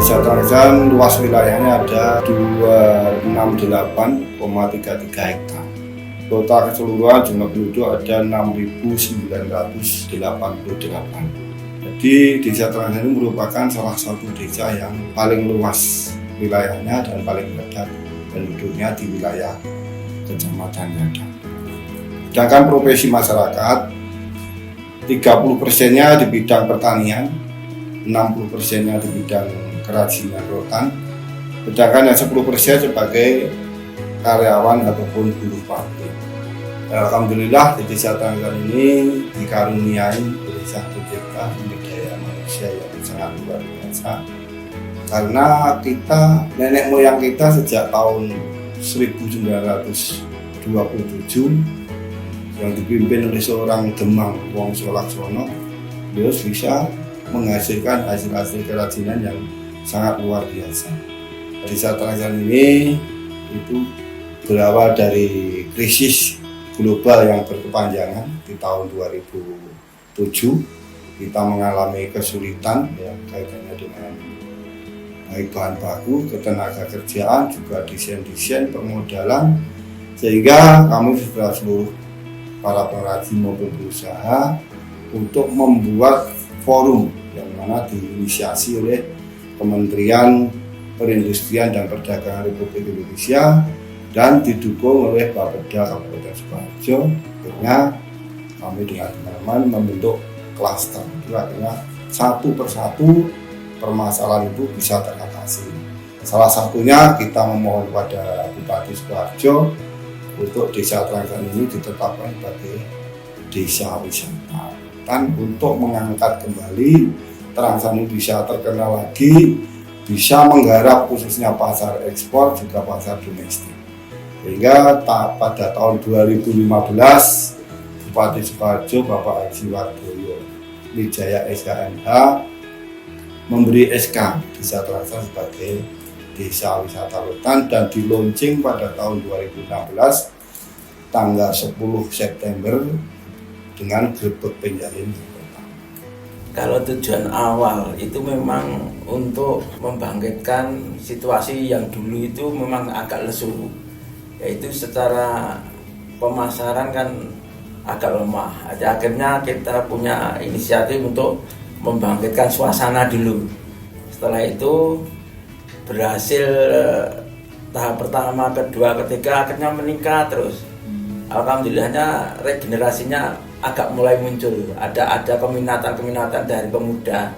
Desa Trangsan luas wilayahnya ada 268,33 hektar. Total keseluruhan jumlah penduduk ada 6.988. Jadi Desa Trangsan ini merupakan salah satu desa yang paling luas wilayahnya dan paling padat penduduknya di wilayah Kecamatan Nyadang. Sedangkan profesi masyarakat 30%-nya di bidang pertanian, 60%-nya di bidang kerajinan rotan, sedangkan yang 10% sebagai karyawan ataupun buruh pabrik. Alhamdulillah di Desa Trangsan ini dikaruniai oleh Sang Pencipta sumber daya manusia yang sangat luar biasa. Karena kita, nenek moyang kita sejak tahun 1927 yang dipimpin oleh seorang Demang Wongso Laksono, beliau bisa menghasilkan hasil-hasil kerajinan yang sangat luar biasa. Desa Trangsan ini itu berawal dari krisis global yang berkepanjangan di tahun 2007. Kita mengalami kesulitan ya, kaitannya dengan baik bahan baku, ketenaga kerjaan, juga desain permodalan, sehingga kami sudah seluruh para pengrajin maupun berusaha untuk membuat forum yang mana diinisiasi oleh Kementerian Perindustrian dan Perdagangan Republik Indonesia dan didukung oleh Bapeda Kabupaten Sukoharjo. Akhirnya kami dengan teman-teman membentuk klaster, akhirnya satu persatu permasalahan itu bisa teratasi. Salah satunya kita memohon kepada Bupati Sukoharjo untuk Desa Trangsan ini ditetapkan sebagai desa wisata dan untuk mengangkat kembali Trangsan ini bisa terkenal lagi, bisa menggarap khususnya pasar ekspor juga pasar domestik. Sehingga pada tahun 2015 Bupati Sukoharjo Bapak Haji Wardoyo Wijaya SKMH memberi SK Desa Trangsan sebagai desa wisata rotan dan dilaunching pada tahun 2016 tanggal 10 September dengan grebek penjalin. Kalau tujuan awal itu memang untuk membangkitkan situasi yang dulu itu memang agak lesu, yaitu secara pemasaran kan agak lemah. Akhirnya kita punya inisiatif untuk membangkitkan suasana dulu. Setelah itu berhasil tahap pertama, kedua, ketiga akhirnya meningkat terus. Alhamdulillahnya regenerasinya agak mulai muncul. Ada keminatan dari pemuda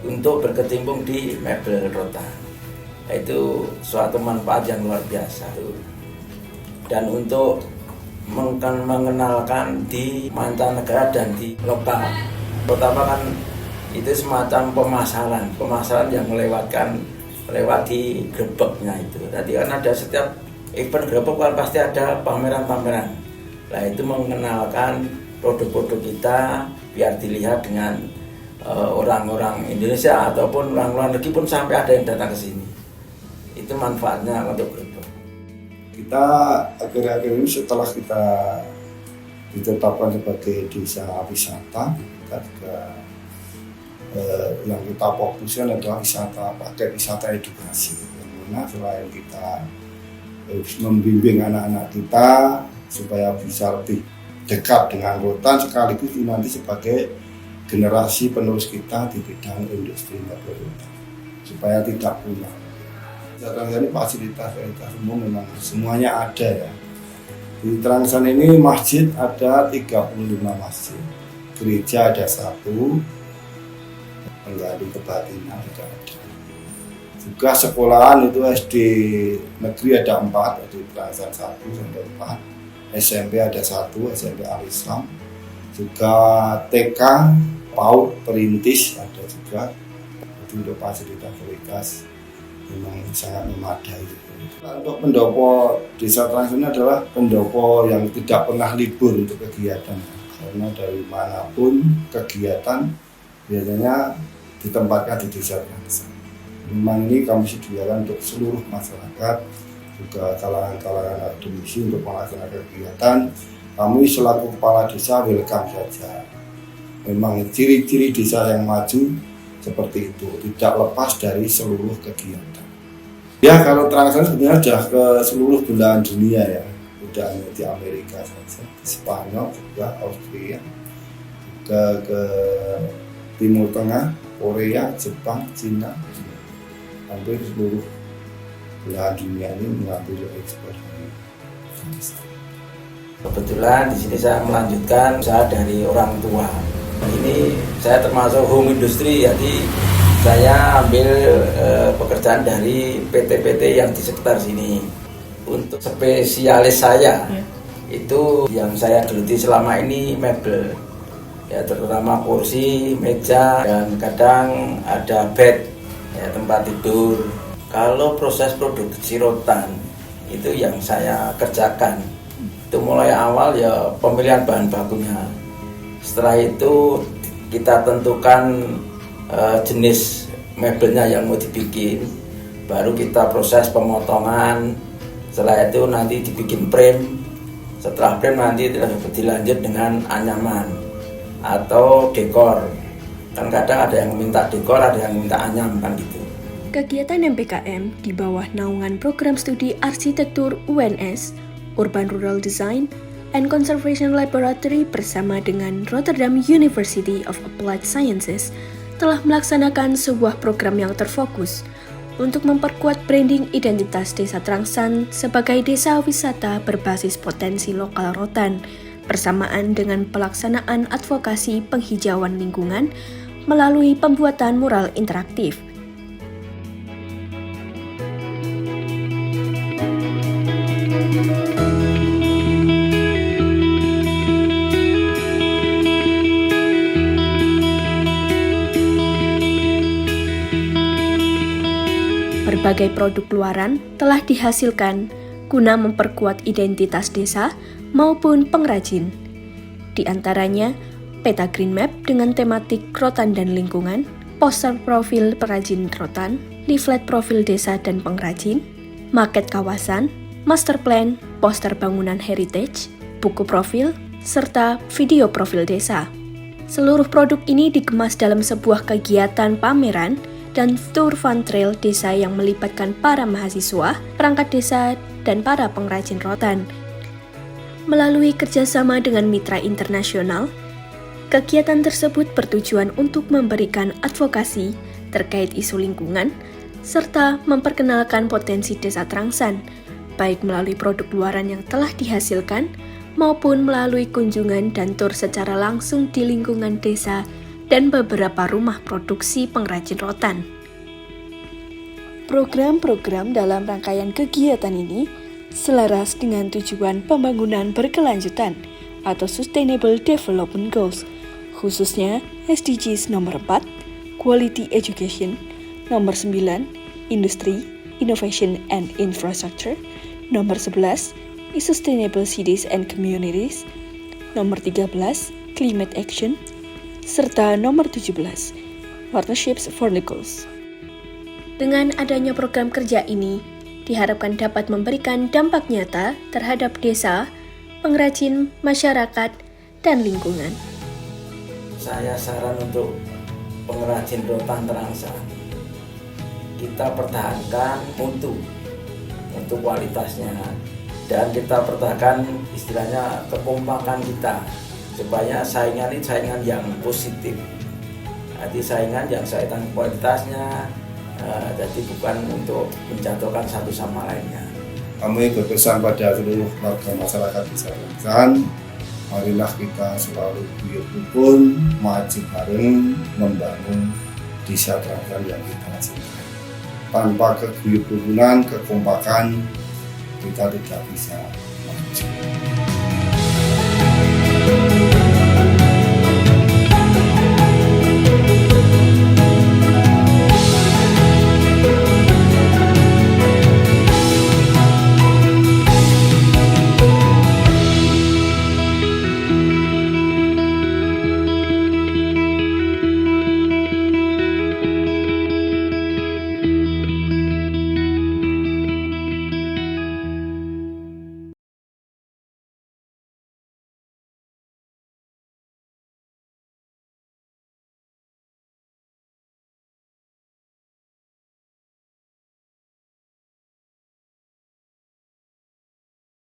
untuk berkecimpung di mebel rotan. Itu suatu manfaat yang luar biasa. Dan untuk mengenalkan di mancanegara dan di lokal. Pertama kan itu semacam pemasaran yang melewati grebeknya itu. Tadi kan ada setiap event grebek kan pasti ada pameran-pameran. Nah itu mengenalkan produk-produk kita biar dilihat dengan orang-orang Indonesia ataupun orang luar negeri pun sampai ada yang datang ke sini. Itu manfaatnya untuk grebek. Kita akhir-akhir ini setelah kita ditetapkan sebagai desa wisata, kita juga yang kita fokuskan adalah paket wisata edukasi, yang mana selain kita membimbing anak-anak kita supaya bisa lebih dekat dengan rotan, sekaligus nanti sebagai generasi penerus kita di bidang industri mebel rotan supaya tidak punah. Di Trangsan ini fasilitas umum memang semuanya ada ya. Di Trangsan ini masjid ada 35 masjid, gereja ada 1, penggali kebatinan juga ada. Juga sekolahan itu SD negeri ada 4, di Trangsan 1 sampai 4, SMP ada 1, SMP Al-Islam, juga TK, PAUD, perintis ada juga. Itu untuk fasilitas memang sangat memadai. Untuk pendopo Desa Trangsan adalah pendopo yang tidak pernah libur untuk kegiatan, karena dari manapun kegiatan biasanya ditempatkan di Desa Trangsan. Memang ini kami sediakan untuk seluruh masyarakat, juga kalangan-kalangan akademisi untuk melaksanakan kegiatan. Kami selaku kepala desa welcome saja. Memang ciri-ciri desa yang maju seperti itu, tidak lepas dari seluruh kegiatan. Ya, kalau Trangsan sebenarnya sudah ke seluruh belahan dunia ya, tidak hanya di Amerika saja, di Spanyol juga, Austria, ke Timur Tengah, Korea, Jepang, Cina, hampir seluruh belahan dunia ini mengambil ekspor. Kebetulan di sini saya melanjutkan usaha dari orang tua. Ini saya termasuk home industry, jadi saya ambil pekerjaan dari PT-PT yang di sekitar sini. Untuk spesialis saya itu yang saya geluti selama ini mebel, ya terutama kursi, meja, dan kadang ada bed, ya tempat tidur. Kalau proses produksi rotan itu yang saya kerjakan. Itu mulai awal ya pemilihan bahan bakunya. Setelah itu kita tentukan jenis mebelnya yang mau dibikin, baru kita proses pemotongan. Setelah itu nanti dibikin frame. Setelah frame nanti dilanjut dengan anyaman atau dekor. Kan kadang ada yang minta dekor, ada yang minta anyam kan gitu. Kegiatan MPKM di bawah naungan Program Studi Arsitektur UNS, Urban Rural Design and Conservation Laboratory bersama dengan Rotterdam University of Applied Sciences telah melaksanakan sebuah program yang terfokus untuk memperkuat branding identitas Desa Trangsan sebagai desa wisata berbasis potensi lokal rotan, bersamaan dengan pelaksanaan advokasi penghijauan lingkungan melalui pembuatan mural interaktif. Berbagai produk luaran telah dihasilkan guna memperkuat identitas desa maupun pengrajin. Di antaranya, peta green map dengan tematik rotan dan lingkungan, poster profil perajin rotan, leaflet profil desa dan pengrajin, maket kawasan, master plan, poster bangunan heritage, buku profil, serta video profil desa. Seluruh produk ini dikemas dalam sebuah kegiatan pameran dan tour fun trail desa yang melibatkan para mahasiswa, perangkat desa, dan para pengrajin rotan. Melalui kerjasama dengan mitra internasional, kegiatan tersebut bertujuan untuk memberikan advokasi terkait isu lingkungan, serta memperkenalkan potensi desa Trangsan, baik melalui produk luaran yang telah dihasilkan, maupun melalui kunjungan dan tur secara langsung di lingkungan desa dan beberapa rumah produksi pengrajin rotan. Program-program dalam rangkaian kegiatan ini selaras dengan tujuan pembangunan berkelanjutan atau Sustainable Development Goals, khususnya SDGs nomor 4, Quality Education, nomor 9, Industry, Innovation and Infrastructure, nomor 11, Sustainable Cities and Communities, nomor 13, Climate Action, serta nomor 17, Partnerships for the Goals. Dengan adanya program kerja ini, diharapkan dapat memberikan dampak nyata terhadap desa, pengrajin, masyarakat, dan lingkungan. Saya saran untuk pengrajin rotan Trangsan, kita pertahankan mutu kualitasnya, dan kita pertahankan istilahnya kekompakan kita, supaya saingan ini saingan yang positif. Jadi saingan yang saingan kualitasnya, jadi bukan untuk menjatuhkan satu sama lainnya. Kami berpesan pada seluruh warga masyarakat desa Trangsan, marilah kita selalu guyup rukun, maju bareng, membangun desa Trangsan yang kita cintai. Tanpa keguyup rukunan, kekompakan, kita tidak bisa maju.